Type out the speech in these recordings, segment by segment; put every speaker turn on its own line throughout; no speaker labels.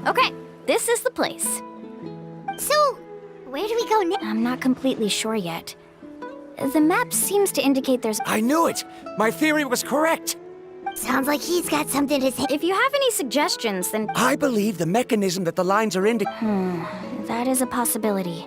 Okay, this is the place.
So, where do we go now?
I'm not completely sure yet. The map seems to indicate there's...
I knew it! My theory was correct!
Sounds like he's got something to say.
If you have any suggestions, then...
I believe the mechanism that the lines are indicating...
That is a possibility.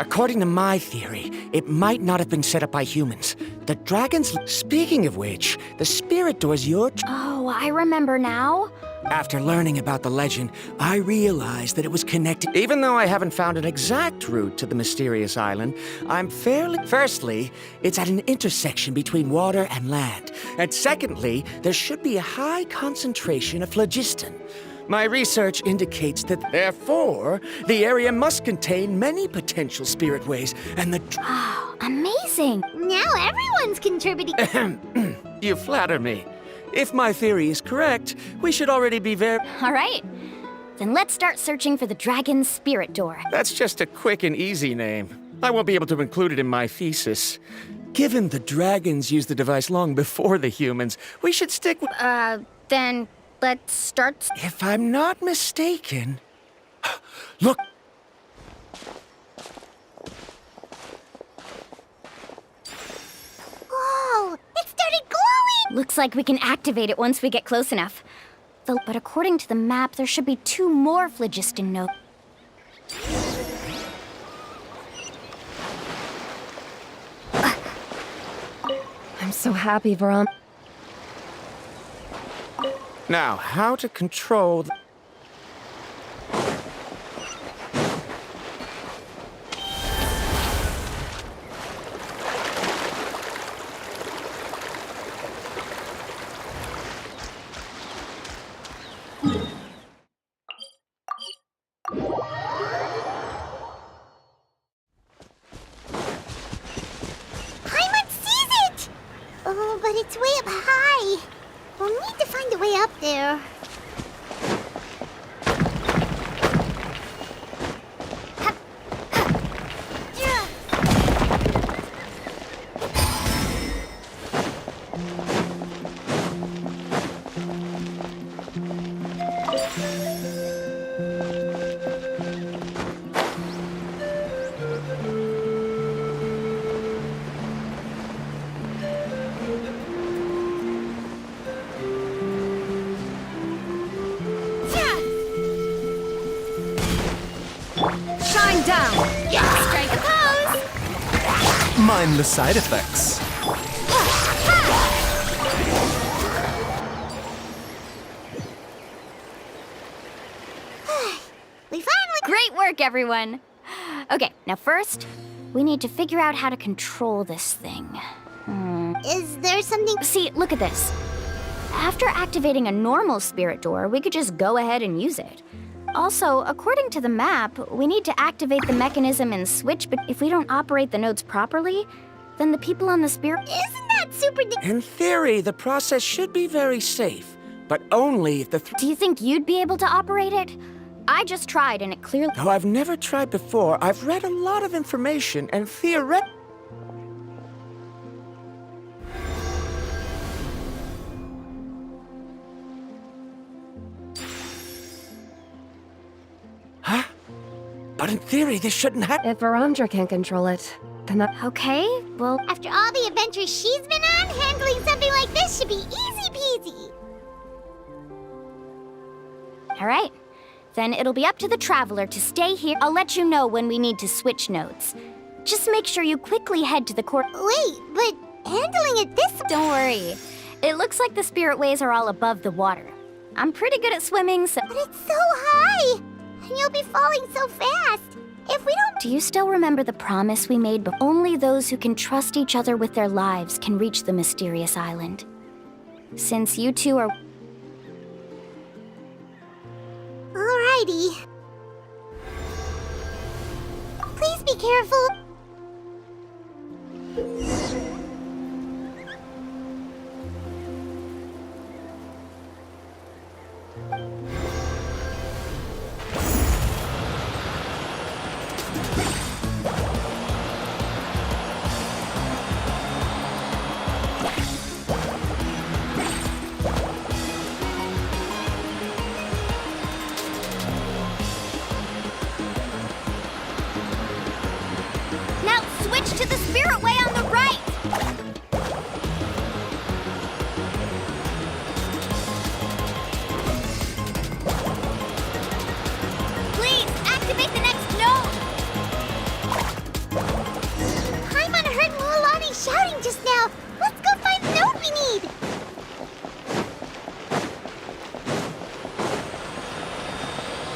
According to my theory, it might not have been set up by humans. The dragons... Speaking of which, the spirit door's your...
Oh, I remember now.
After learning about the legend, I realized that it was connected. Even though I haven't found an exact route to the mysterious island, I'm fairly... Firstly, it's at an intersection between water and land. And secondly, there should be a high concentration of phlogiston. My research indicates that, therefore, the area must contain many potential spirit ways, and the...
Oh, amazing.
Now everyone's contributing.
You flatter me. If my theory is correct, we should already be very...
All right. Then let's start searching for the dragon's spirit door.
That's just a quick and easy name. I won't be able to include it in my thesis. Given the dragons used the device long before the humans, we should stick with...
Then let's start...
If I'm not mistaken... Look!
Whoa, it started glowing!
Looks like we can activate it once we get close enough. But according to the map, there should be 2 more phlogiston nodes.
I'm so happy, Veron.
Now, how to control...
Paimon sees it! Oh, but it's way up high. We'll need to find a way up there.
Shine down!
Strike a pose!
Mind the side effects.
We finally...
Great work, everyone! Okay, now first, we need to figure out how to control this thing.
Is there something...
See, look at this. After activating a normal spirit door, we could just go ahead and use it. Also, according to the map, we need to activate the mechanism and switch, but if we don't operate the nodes properly, then the people on the spirit...
Isn't that super...
In theory, the process should be very safe, but only if the...
Do you think you'd be able to operate it? I just tried and it clearly...
Though I've never tried before, I've read a lot of information and theoret... Huh? But in theory, this shouldn't happen.
If Verandra can't control it, then that...
Okay, well...
After all the adventures she's been on, handling something like this should be easy peasy.
All right. Then it'll be up to the Traveler to stay here. I'll let you know when we need to switch nodes. Just make sure you quickly head to the court.
Wait, but handling it this...
Don't worry. It looks like the spirit ways are all above the water. I'm pretty good at swimming, so...
But it's so high! And you'll be falling so fast. If we don't...
Do you still remember the promise we made? But only those who can trust each other with their lives can reach the mysterious island. Since you two are...
Alrighty. careful.
Now switch to the spirit way on the right! Please, activate the next node!
Paimon heard Mualani shouting just now. Let's go find the node we need.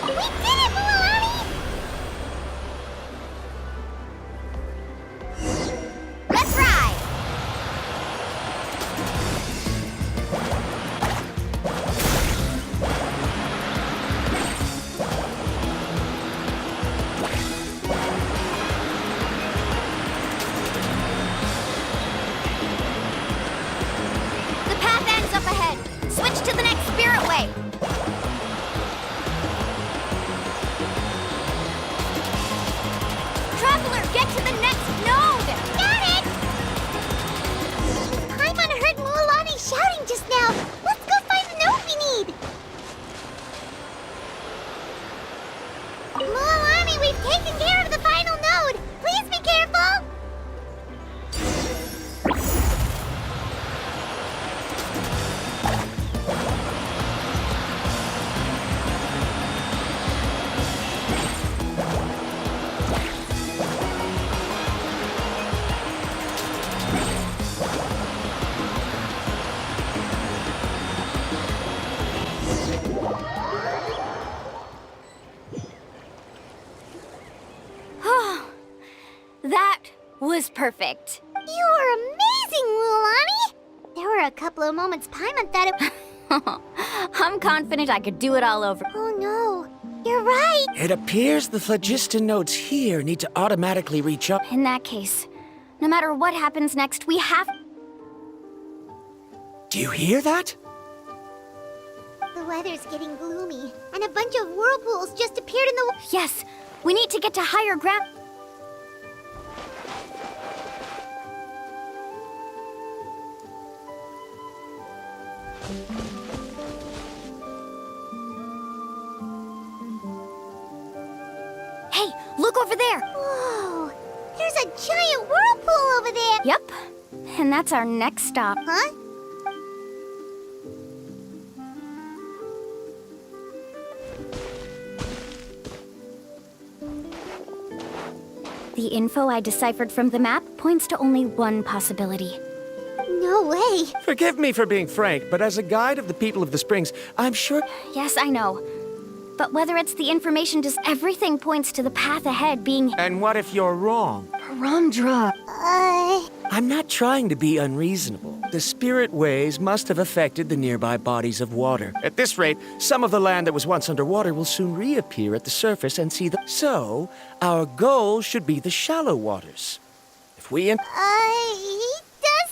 We did it, Mualani!
Let's ride! The path ends up ahead. Switch to the next spirit way. Traveler, get to the next node!
Got it! Paimon heard Mualani shouting just now. Let's go find the node we need. Mualani, we've taken care of the final node. Please be careful.
That was perfect.
You were amazing, Mualani. There were a couple of moments Paimon thought it...
I'm confident I could do it all over.
Oh no, you're right.
It appears the phlogiston nodes here need to automatically reach up.
In that case, no matter what happens next, we have...
Do you hear that?
The weather's getting gloomy, and a bunch of whirlpools just appeared in the...
Yes, we need to get to higher ground. Hey, look over there.
Whoa, there's a giant whirlpool over there.
Yep, and that's our next stop.
Huh?
The info I deciphered from the map points to only one possibility.
No way.
Forgive me for being frank, but as a guide of the people of the Springs, I'm sure...
Yes, I know. But whether it's the information, just everything points to the path ahead being...
And what if you're wrong?
Paramdra.
I'm not trying to be unreasonable. The spirit ways must have affected the nearby bodies of water. At this rate, some of the land that was once underwater will soon reappear at the surface and see the... So, our goal should be the shallow waters. If we...
He does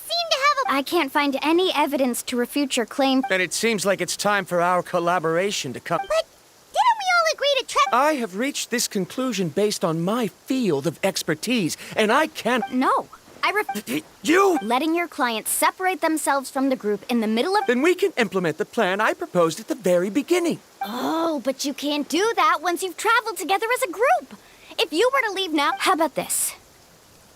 seem to have a...
I can't find any evidence to refute your claim.
Then it seems like it's time for our collaboration to come...
But didn't we all agree to travel...
I have reached this conclusion based on my field of expertise, and I can't...
No,
You!
letting your clients separate themselves from the group in the middle of...
Then we can implement the plan I proposed at the very beginning.
Oh, but you can't do that once you've traveled together as a group. If you were to leave now... How about this?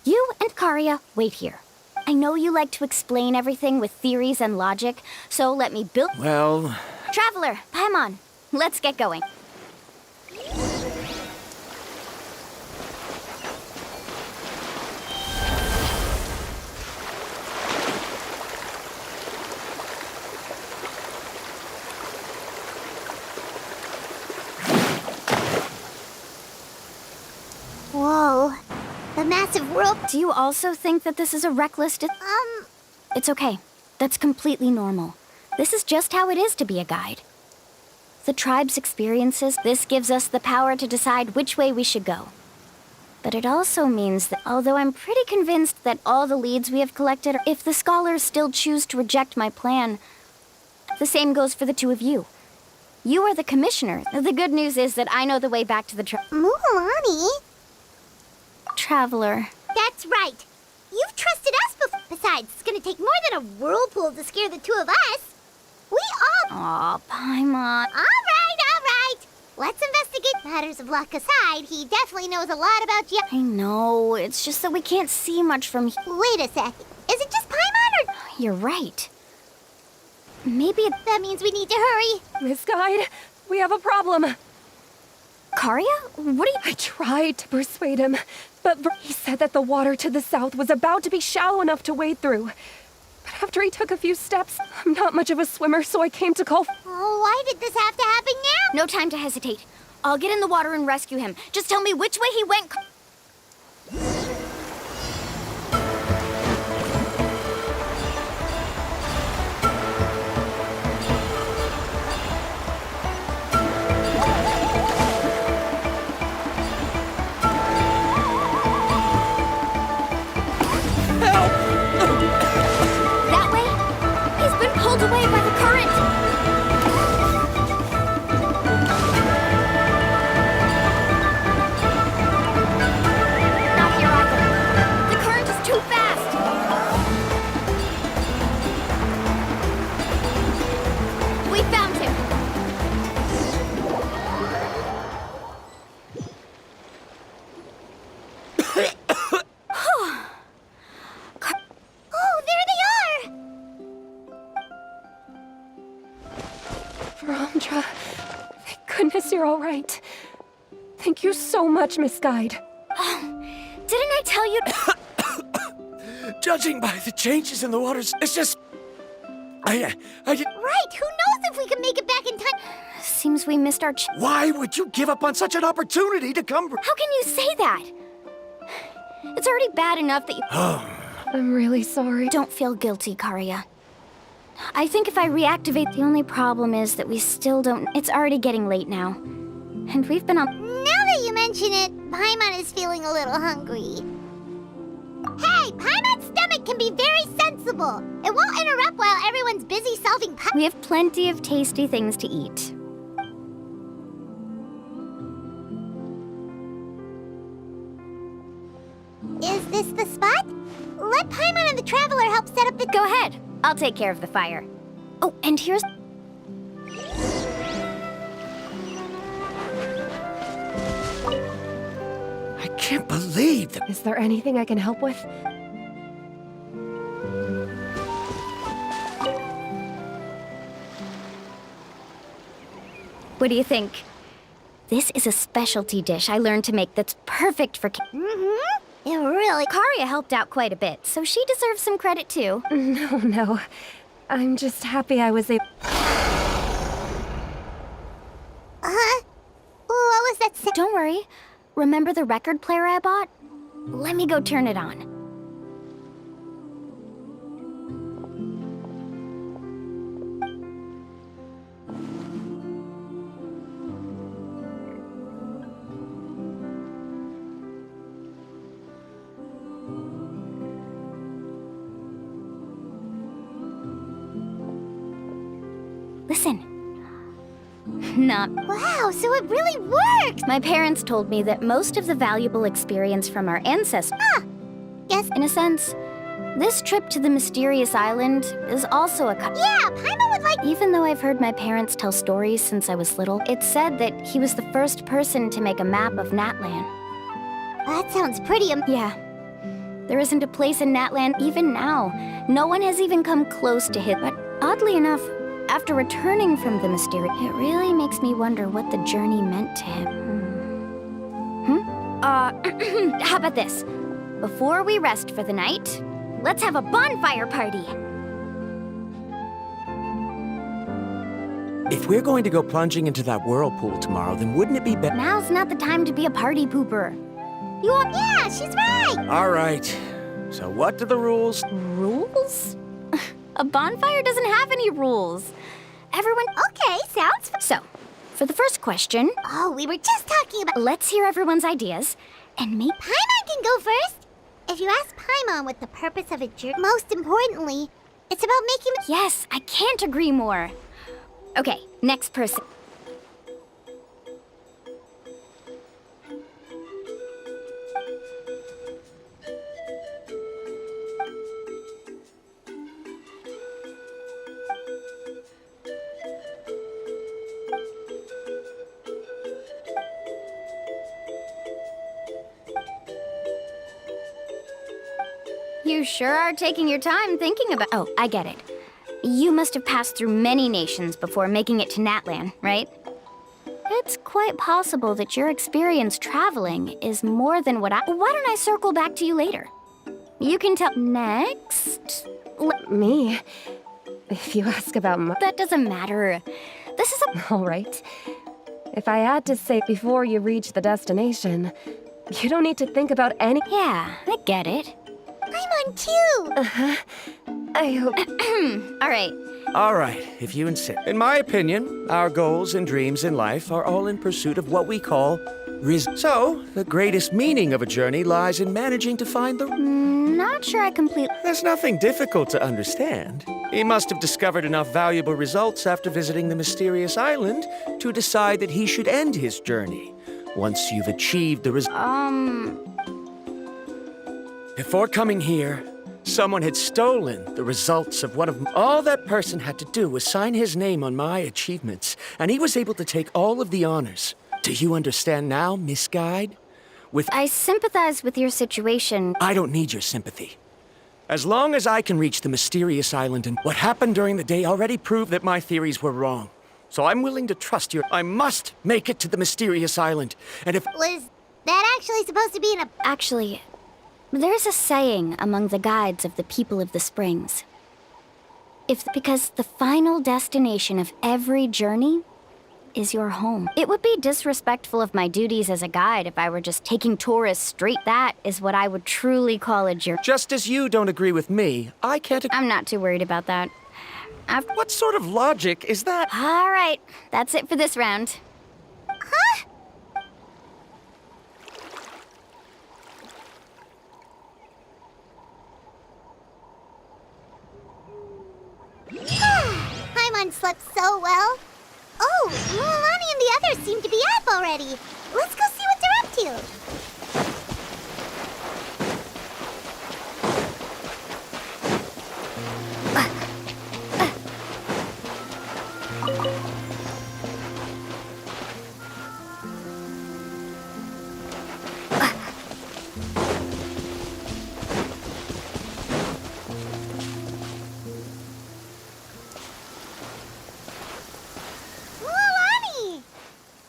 You and Karia wait here. I know you like to explain everything with theories and logic, so let me build...
Well...
Traveler, Paimon, let's get going.
Whoa, the massive whirlpool...
Do you also think that this is a reckless... It's okay. That's completely normal. This is just how it is to be a guide. The tribe's experiences, this gives us the power to decide which way we should go. But it also means that although I'm pretty convinced that all the leads we have collected, if the scholars still choose to reject my plan, the same goes for the two of you. You are the commissioner. The good news is that I know the way back to the
Mulan?
Traveler.
That's right. You've trusted us before. Besides, it's gonna take more than a whirlpool to scare the two of us. We all...
Aw, Paimon.
All right. Let's investigate. Matters of luck aside, he definitely knows a lot about you.
I know, it's just that we can't see much from here.
Wait a sec. Is it just Paimon or...
You're right. Maybe
That means we need to hurry.
Miss Guide, we have a problem.
Karya? What are you...
I tried to persuade him, but he said that the water to the south was about to be shallow enough to wade through. But after he took a few steps, I'm not much of a swimmer, so I came to call...
Oh, why did this have to happen now?
No time to hesitate. I'll get in the water and rescue him. Just tell me which way he went. That way? He's been pulled away by the current. Not here either. The current is too fast. We found him.
Oh, there they are!
Verandra, thank goodness you're all right. Thank you so much, Miss Guide.
Didn't I tell you?
Judging by the changes in the waters, it's just... I did...
Right, who knows if we can make it back in time?
Seems we missed our
Why would you give up on such an opportunity to come...
How can you say that? It's already bad enough that you...
I'm really sorry.
Don't feel guilty, Karya. I think if I reactivate, the only problem is that we still don't... It's already getting late now. And we've been on...
Now that you mention it, Paimon is feeling a little hungry. Hey, Paimon's stomach can be very sensible. It won't interrupt while everyone's busy solving
We have plenty of tasty things to eat.
Is this the spot? Let Paimon and the Traveler help set up the...
Go ahead. I'll take care of the fire. Oh, and here's...
I can't believe that...
Is there anything I can help with?
What do you think? This is a specialty dish I learned to make that's perfect for...
It really...
Karya helped out quite a bit, so she deserves some credit too.
No. I'm just happy I was able...
What was that sound?
Don't worry. Remember the record player I bought? Let me go turn it on. Listen. Not...
Wow, so it really worked!
My parents told me that most of the valuable experience from our ancestors...
Yes.
In a sense, this trip to the mysterious island is also a...
Yeah, Paimon would like...
Even though I've heard my parents tell stories since I was little, it's said that he was the first person to make a map of Natlan.
That sounds pretty...
Yeah. There isn't a place in Natlan even now. No one has even come close to hit. But oddly enough, after returning from the mysterious, it really makes me wonder what the journey meant to him. How about this? Before we rest for the night, let's have a bonfire party.
If we're going to go plunging into that whirlpool tomorrow, then wouldn't it be better...
Now's not the time to be a party pooper. You all...
Yeah, she's right!
All right. So what do the rules...
Rules? A bonfire doesn't have any rules. Everyone...
Okay, sounds...
So, for the first question,
Oh, we were just talking about...
let's hear everyone's ideas, And me?
Paimon can go first. If you ask Paimon what the purpose of a journey, most importantly, it's about making.
Yes, I can't agree more. Okay, next person. You sure are taking your time thinking about. Oh, I get it. You must have passed through many nations before making it to Natlan, right? It's quite possible that your experience traveling is more than what I. Why don't I circle back to you later? You can tell. Next.
Me? If you ask about my...
That doesn't matter. This is a.
All right. If I had to say before you reach the destination, you don't need to think about any...
Yeah, I get it.
Paimon too.
I hope...
All right.
All right, if you insist. In my opinion, our goals and dreams in life are all in pursuit of what we call So, the greatest meaning of a journey lies in managing to find the...
Not sure I completely.
There's nothing difficult to understand. He must have discovered enough valuable results after visiting the mysterious island to decide that he should end his journey. Once you've achieved the Before coming here, someone had stolen the results of one of... All that person had to do was sign his name on my achievements, and he was able to take all of the honors. Do you understand now, Miss Guide?
I sympathize with your situation.
I don't need your sympathy. As long as I can reach the mysterious island, and what happened during the day already proved that my theories were wrong. So I'm willing to trust you. I must make it to the mysterious island. And if...
Was that actually supposed to be in a...
Actually, there's a saying among the guides of the people of the springs. Because the final destination of every journey is your home. It would be disrespectful of my duties as a guide if I were just taking tourists straight. That is what I would truly call a journey.
Just as you don't agree with me, I can't...
I'm not too worried about that.
What sort of logic is that?
All right, that's it for this round.
Huh? Paimon slept so well. Oh, Mualani and the others seem to be up already. Let's go see what they're up to.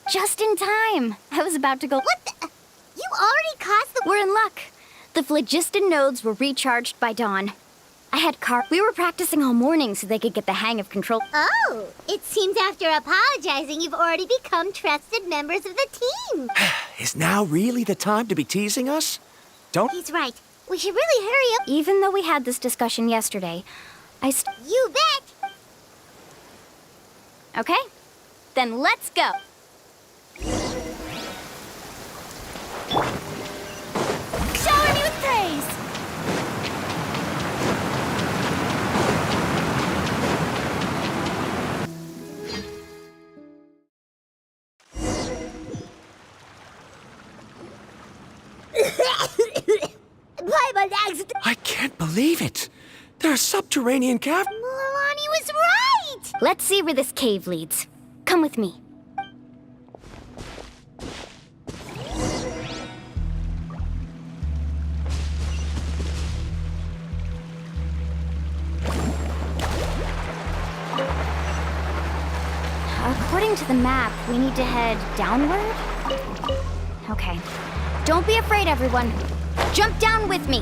Just in time. I was about to go.
What the? You already caused the...
We're in luck. The phlogiston nodes were recharged by dawn. I had We were practicing all morning so they could get the hang of control.
Oh, it seems after apologizing, you've already become trusted members of the team.
Is now really the time to be teasing us? Don't...
He's right. We should really hurry up.
Even though we had this discussion yesterday,
You bet!
Okay, then let's go. Shower me with praise!
I can't believe it. There are subterranean caverns.
Mualani was right!
Let's see where this cave leads. Come with me. According to the map, we need to head downward? Okay. Don't be afraid, everyone. Jump down with me.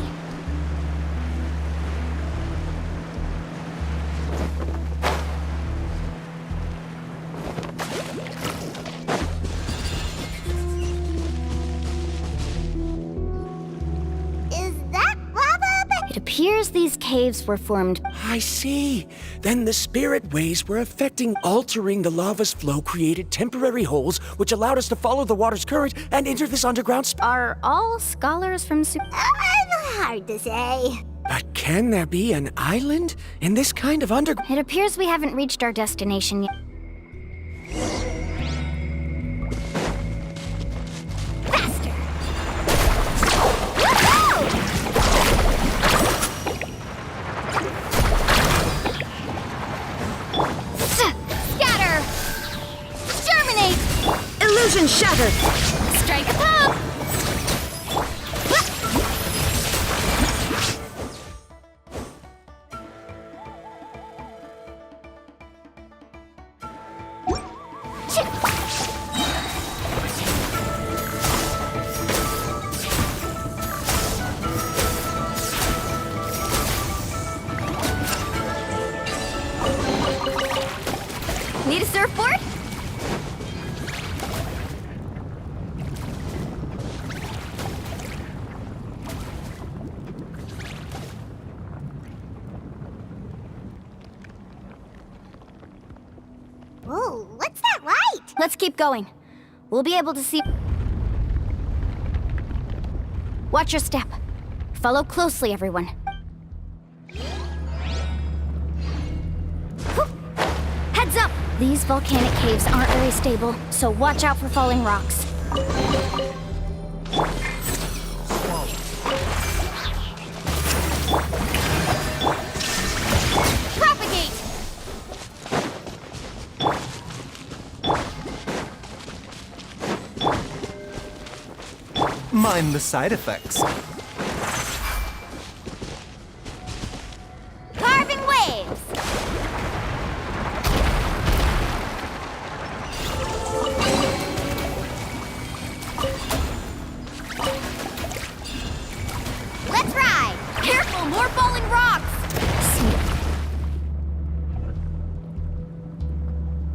Is that lava?
It appears these caves were formed.
I see. Then the spirit waves were affecting, altering the lava's flow, created temporary holes, which allowed us to follow the water's current and enter this underground
Are all scholars from
Hard to say.
But can there be an island in this kind of underground?
It appears we haven't reached our destination yet.
Faster!
Scatter! Germinate!
Illusion shattered!
Strike a pop! Need a surfboard?
Whoa, what's that light?
Let's keep going. We'll be able to see. Watch your step. Follow closely, everyone. Whew. Heads up! These volcanic caves aren't very stable, so watch out for falling rocks. Propagate!
Mind the side effects.
Carving waves! Let's ride!
Careful, more falling rocks!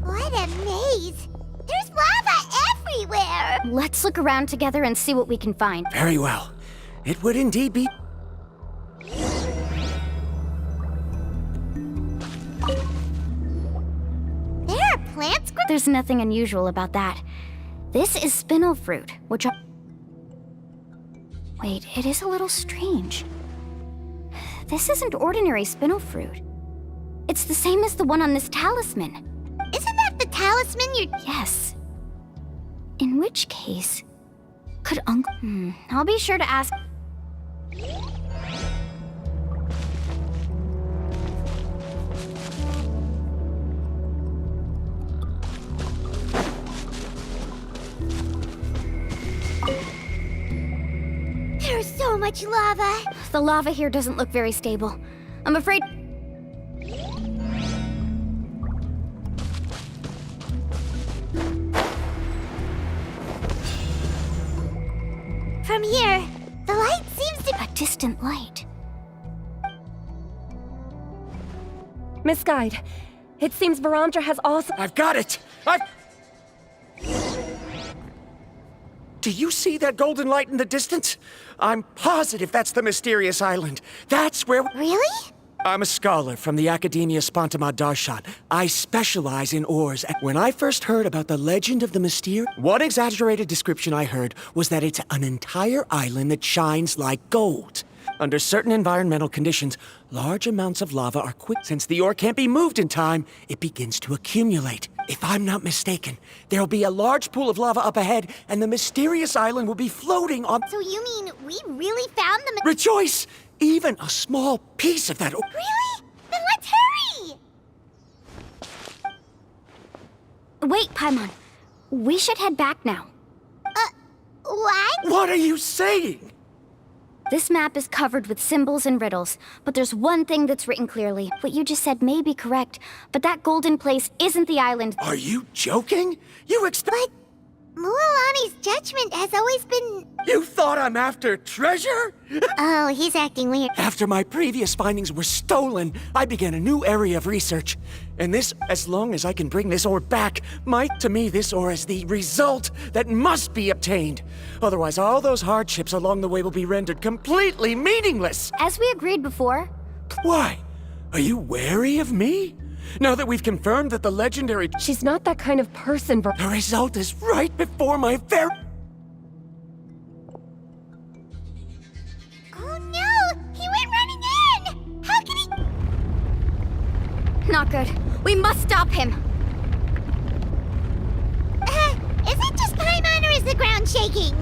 What a maze! There's lava everywhere!
Let's look around together and see what we can find.
Very well. It would indeed be.
There are plants
There's nothing unusual about that. This is spinel fruit, which Wait, it is a little strange. This isn't ordinary spinel fruit. It's the same as the one on this talisman.
Isn't that the talisman you're...
Yes. In which case, could Uncle... I'll be sure to ask...
There's so much lava!
The lava here doesn't look very stable. I'm afraid...
From here, the light seems to...
A distant light.
Miss Guide, it seems Varantra has also...
I've got it! Do you see that golden light in the distance? I'm positive that's the mysterious island. That's where...
Really?
I'm a scholar from the Academia Spantamad Darshan. I specialize in ores. When I first heard about the legend of the mysterious... One exaggerated description I heard was that it's an entire island that shines like gold. Under certain environmental conditions, large amounts of lava are quick. Since the ore can't be moved in time, it begins to accumulate. If I'm not mistaken, there'll be a large pool of lava up ahead, and the mysterious island will be floating on...
So you mean we really found the...
Rejoice! Even a small piece of that...
Really? Then let's hurry!
Wait, Paimon. We should head back now.
What?
What are you saying?
This map is covered with symbols and riddles, but there's one thing that's written clearly. What you just said may be correct, but that golden place isn't the island.
Are you joking? You expect...
Mualani's judgment has always been...
You thought I'm after treasure?
Oh, he's acting weird.
After my previous findings were stolen, I began a new area of research. And this, as long as I can bring this ore back, to me, this ore is the result that must be obtained. Otherwise, all those hardships along the way will be rendered completely meaningless.
As we agreed before,
Why? Are you wary of me? Now that we've confirmed that the legendary...
She's not that kind of person,
The result is right before my very...
Oh no! He went running in! How can he...
Not good. We must stop him.
Is it just Paimon or is the ground shaking?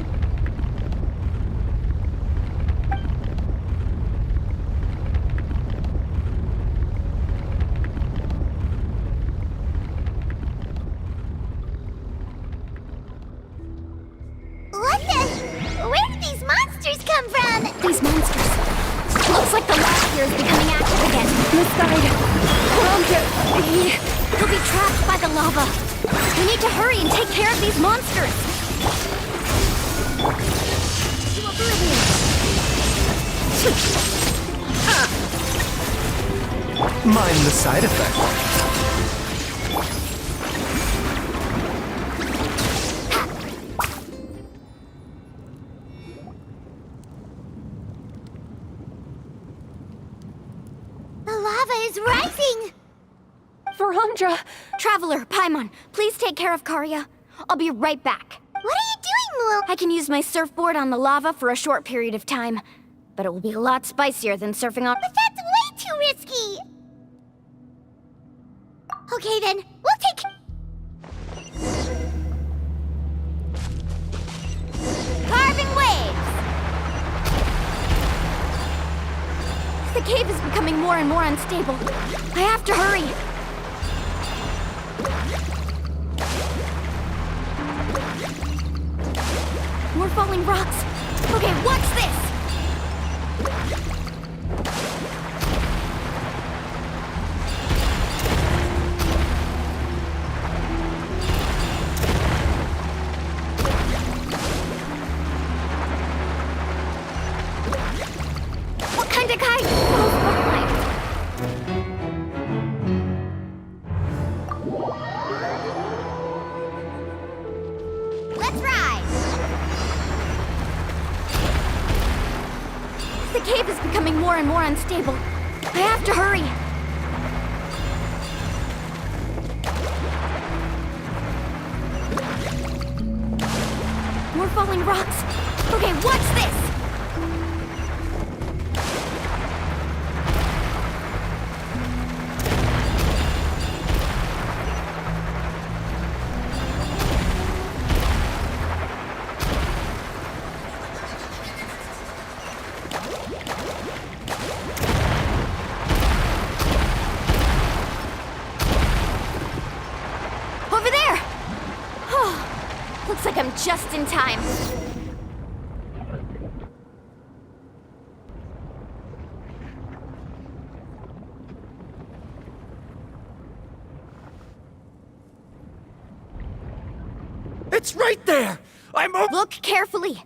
What the? Where did these monsters come from?
These monsters. Looks like the lava here is becoming active again.
misguide.
He'll be trapped by the lava. We need to hurry and take care of these monsters. To oblivion.
Mind the side effect.
The lava is rising!
Verandra!
Traveler, Paimon, please take care of Karya. I'll be right back.
What are you doing, Mool?
I can use my surfboard on the lava for a short period of time, but it will be a lot spicier than surfing on...
But that's way too risky! Okay then, we'll take...
Carving waves! The cave is becoming more and more unstable. I have to hurry. More falling rocks. Okay, what's this? What kind of kite? Oh,
Let's ride!
the cave is becoming more and more unstable. I have to hurry. More falling rocks. Okay, what's this? Over there! Oh, looks like I'm just in time.
It's right there!
Look carefully.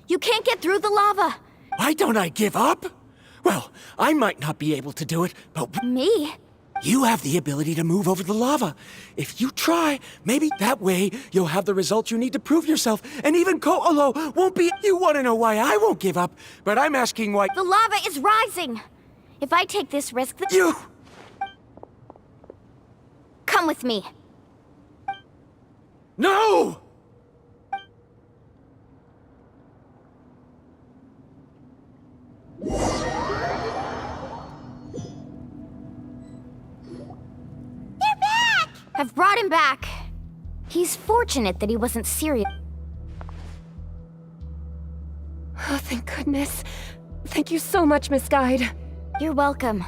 You can't get through the lava.
Why don't I give up? Well, I might not be able to do it, but
Me?
you have the ability to move over the lava. If you try, maybe that way you'll have the results you need to prove yourself, and even Ko'olo won't be... You want to know why I won't give up, but I'm asking why...
The lava is rising. If I take this risk,
You...
come with me.
No!
They're back!
I've brought him back. He's fortunate that he wasn't serious.
Oh, thank goodness. Thank you so much, misguide.
You're welcome.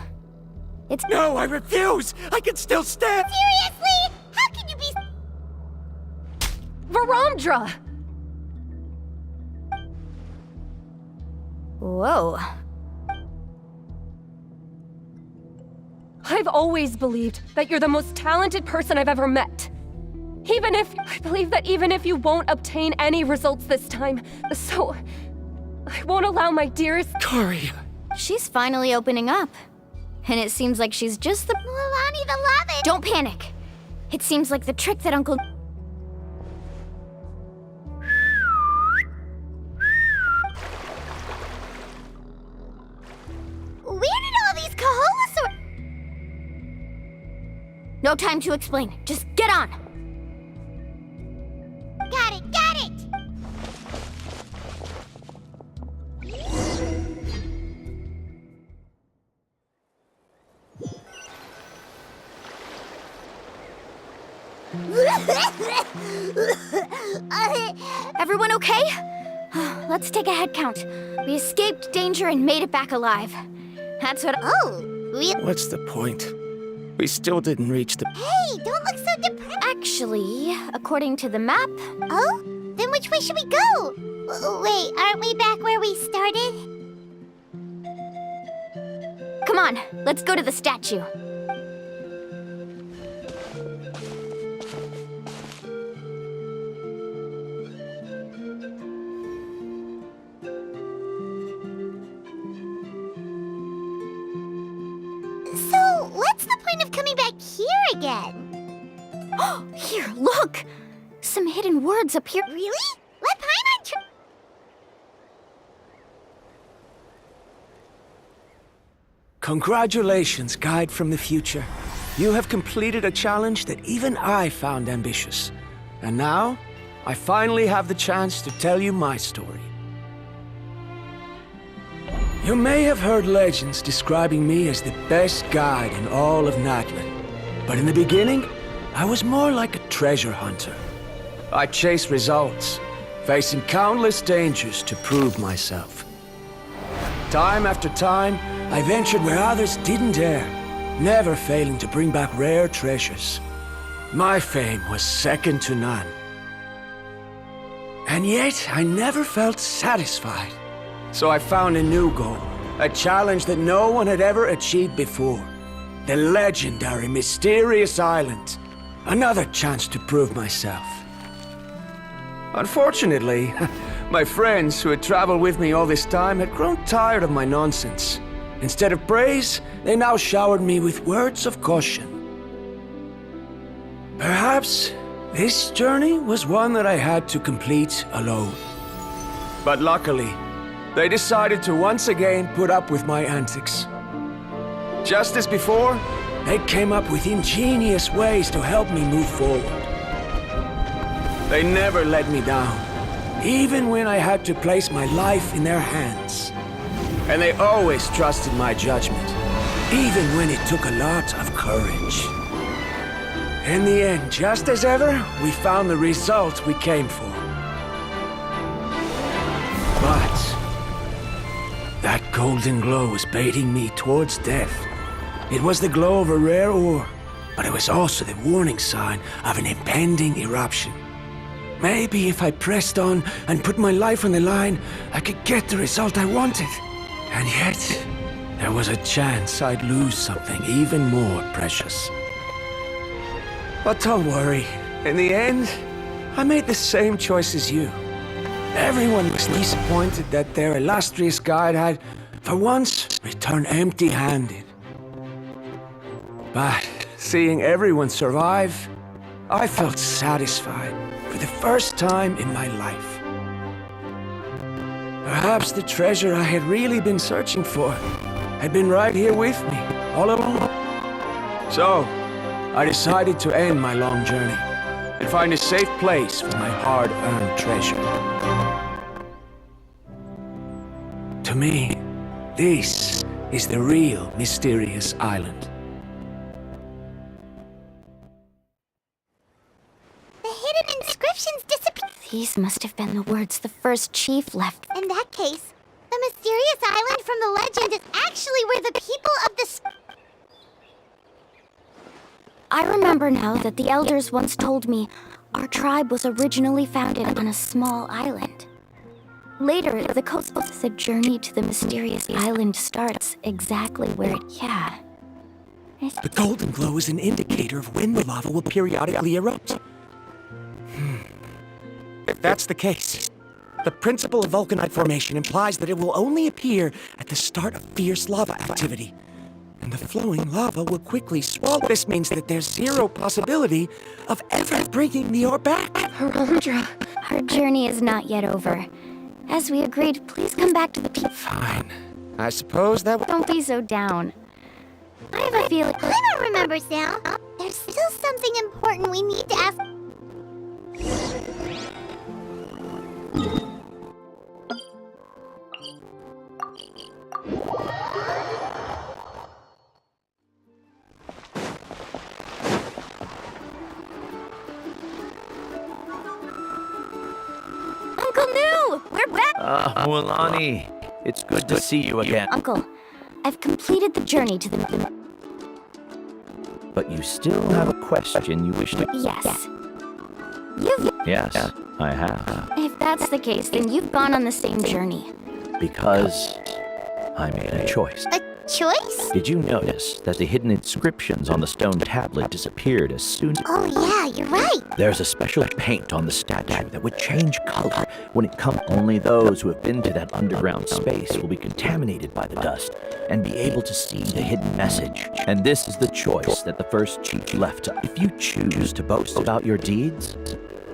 It's...
No, I refuse! I can still stand!
Seriously? How can you be...
Verandra!
Whoa.
I've always believed that you're the most talented person I've ever met. I believe that even if you won't obtain any results this time, so I won't allow my dearest...
Karya.
She's finally opening up. And it seems like she's just the...
Mualani the lava...
Don't panic. It seems like the trick that Uncle...
Where did all these Kaholasaur...
No time to explain. Just get on!
Got it, got it!
Everyone okay? Let's take a head count. We escaped danger and made it back alive. That's what—
Oh,
What's the point? We still didn't reach the...
Hey, don't look so depressed.
Actually, according to the map,
Oh? Then which way should we go? Wait, aren't we back where we started?
come on, let's go to the statue.
So, what's the point of coming back here again?
Oh, here, look! Some hidden words appear.
Really? Let Paimon try.
Congratulations, guide from the future. You have completed a challenge that even I found ambitious. And now, I finally have the chance to tell you my story. You may have heard legends describing me as the best guide in all of Natlan. But in the beginning, I was more like a treasure hunter. I chased results, facing countless dangers to prove myself. Time after time, I ventured where others didn't dare, never failing to bring back rare treasures. My fame was second to none. And yet, I never felt satisfied. So I found a new goal, a challenge that no one had ever achieved before. The legendary Mysterious Island. Another chance to prove myself. Unfortunately, my friends who had traveled with me all this time had grown tired of my nonsense. Instead of praise, they now showered me with words of caution. Perhaps this journey was one that I had to complete alone. But luckily, they decided to once again put up with my antics. Just as before, they came up with ingenious ways to help me move forward. They never let me down, even when I had to place my life in their hands. And they always trusted my judgment, even when it took a lot of courage. In the end, just as ever, we found the result we came for. But that golden glow was baiting me towards death. It was the glow of a rare ore, but it was also the warning sign of an impending eruption. Maybe if I pressed on and put my life on the line, I could get the result I wanted. And yet, there was a chance I'd lose something even more precious. But don't worry, in the end, I made the same choice as you. Everyone was disappointed that their illustrious guide had, for once, returned empty-handed. But seeing everyone survive, I felt satisfied for the first time in my life. Perhaps the treasure I had really been searching for had been right here with me, all along. So, I decided to end my long journey and find a safe place for my hard-earned treasure. To me, this is the real Mysterious Island.
The hidden inscriptions disappeared.
These must have been the words the first chief left.
In that case, the mysterious island from the legend is actually where the people of the...
I remember now that the elders once told me our tribe was originally founded on a small island. Later, the coast of the journey to the mysterious island starts exactly where it... Yeah.
The golden glow is an indicator of when the lava will periodically erupt. If that's the case, the principle of vulcanite formation implies that it will only appear at the start of fierce lava activity. And the flowing lava will quickly swallow. This means that there's zero possibility of ever bringing the ore back.
Harondra.
Our journey is not yet over. As we agreed, please come back to the people.
Fine. I suppose that
Don't be so down. I have a feeling.
Paimon remembers now. There's still something important we need to ask.
Uncle New, we're back.
Mualani, it's good to see you again.
Uncle, I've completed the journey to the.
But you still have a question you wish to...
Yes. You've.
Yes, I have.
If that's the case, then you've gone on the same journey.
Because I made a choice.
A choice?
Did you notice that the hidden inscriptions on the stone tablet disappeared as soon as...
Oh yeah, you're right.
There's a special paint on the statue that would change color when it comes. Only those who have been to that underground space will be contaminated by the dust and be able to see the hidden message. And this is the choice that the first chief left. If you choose to boast about your deeds,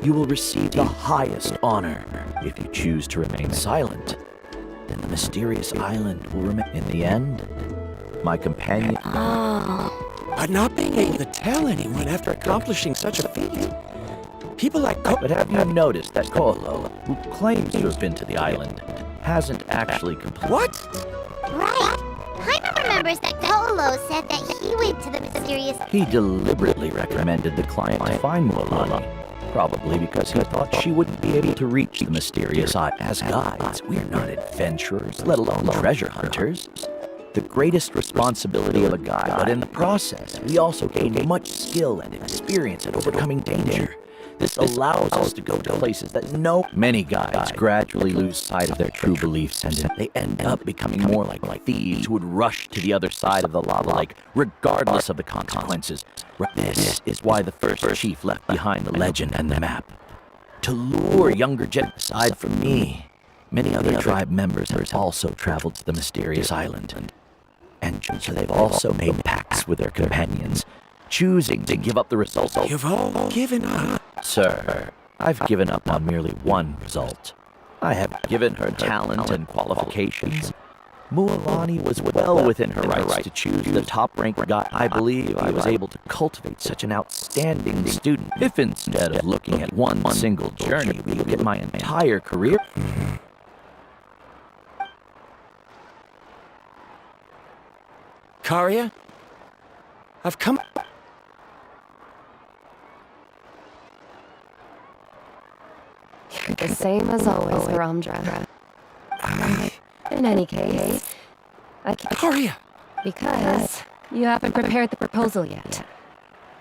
you will receive the highest honor. If you choose to remain silent, then the mysterious island will remain. In the end, my companion...
But not being able to tell anyone after accomplishing such a feat. People like
But have you noticed that Kolo, who claims to have been to the island, hasn't actually completed...
What?
Right. Paimon remembers that Kolo said that he went to the mysterious...
He deliberately recommended the client to find Mualani, probably because he thought she wouldn't be able to reach the mysterious island. As guides, we're not adventurers, let alone treasure hunters. The greatest responsibility of a guide, but in the process, we also gain much skill and experience at overcoming danger. This allows us to go to places that many guides gradually lose sight of their true beliefs, and they end up becoming more like thieves who would rush to the other side of the lava lake, regardless of the consequences. This is why the first chief left behind the legend and the map. To lure younger generations. Aside from me, many other tribe members have also traveled to the mysterious island. And so they've also made pacts with their companions, choosing to give up the results.
You've all given up.
Sir, I've given up on merely one result. I have given her talent and qualifications. Mualani was well within her rights to choose the top-ranked guy. I believe I was able to cultivate such an outstanding student. If instead of looking at one single journey, we look at my entire career...
Karia? I've come...
You're the same as always, Ramdra. In any case, I can't...
Karia!
Because you haven't prepared the proposal yet.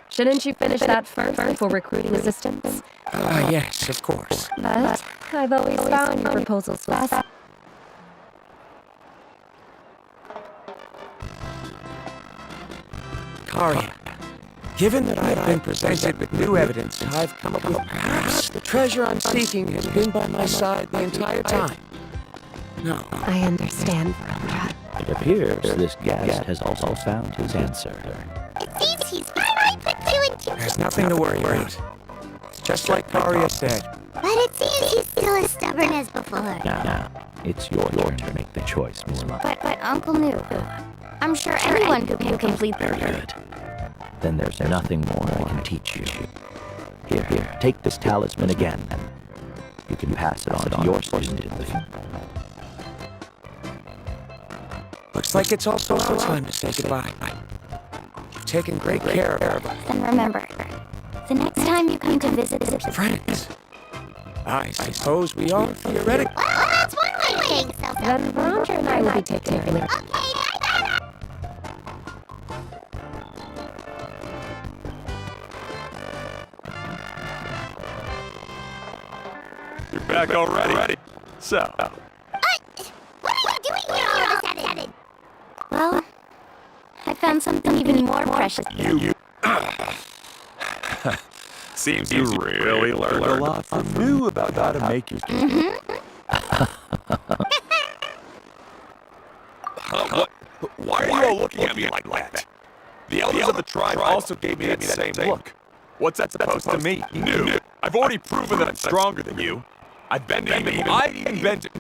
Shouldn't you finish that first before recruiting assistants?
Yes, of course.
But I've always found your proposals was...
Karia, given that I've been presented with new evidence, I've come up with perhaps the treasure I'm seeking has been by my side the entire time. No.
I understand, Ramdra.
It appears this guest has also found his answer.
It seems he's finally put two and two.
There's nothing to worry about. Just like Karia said.
But it seems he's still as stubborn as before.
Now, it's your turn to make the choice, Mualani.
But Uncle New, I'm sure anyone who can complete
Very good. Then there's nothing more I can teach you. Here, take this talisman again. You can pass it on to your student in the future.
Looks like it's also our time to say goodbye. You've taken great care of our
Then remember, the next time you come to visit the
friends. I suppose we are theoretically...
Well, that's one way of saying so.
Then Ramdra and I will be taking care of it.
Okay, bye-bye.
You're back already. So,
What are you doing here all of a sudden?
Well, I found something even more precious.
you seems you really learned a lot from you about how to make your... What? Why are you all looking at me like that? The elders of the tribe also gave me that same look. What's that supposed to mean? New. I've already proven that I'm stronger than you. I've been to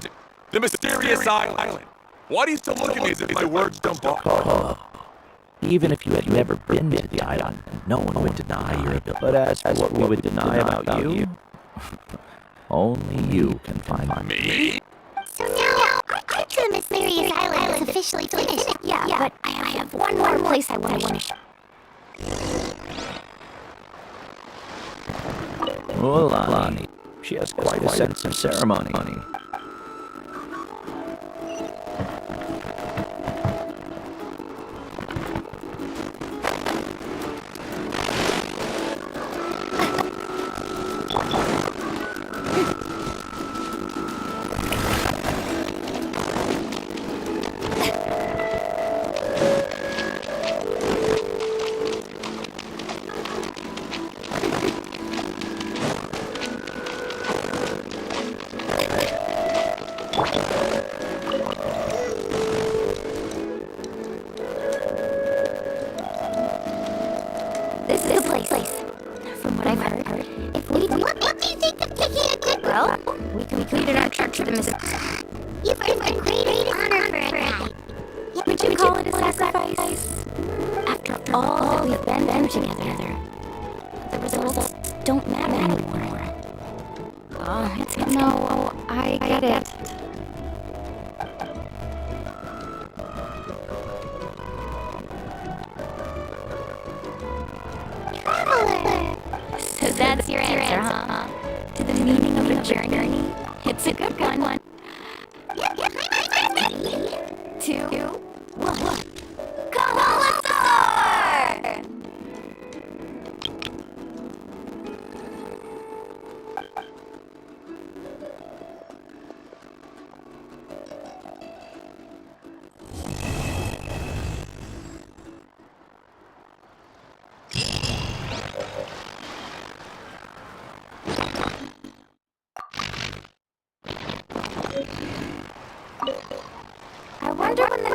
the mysterious island. Why do you still look at me as if my words don't bother?
Even if you had never been to the island, no one would deny your ability. But as for what we would deny about you, only you can find
Me?
So now, the mysterious island is officially finished.
Yeah, but I have one more place I want to show.
Mulani. She has quite a sense of ceremony.
This is the place. From what I've heard, if we
What do you think of taking a good
well, we completed our trek to the Mississippi.
You've earned a great honor for a guy.
Would you call it a sacrifice? After all that we've been through together, the results don't matter anymore. Oh, it's no, I get it.
Traveler.
So that's your answer, huh? To the meaning of a journey? It's a good one. Two, one. Cauliflower! I wonder when the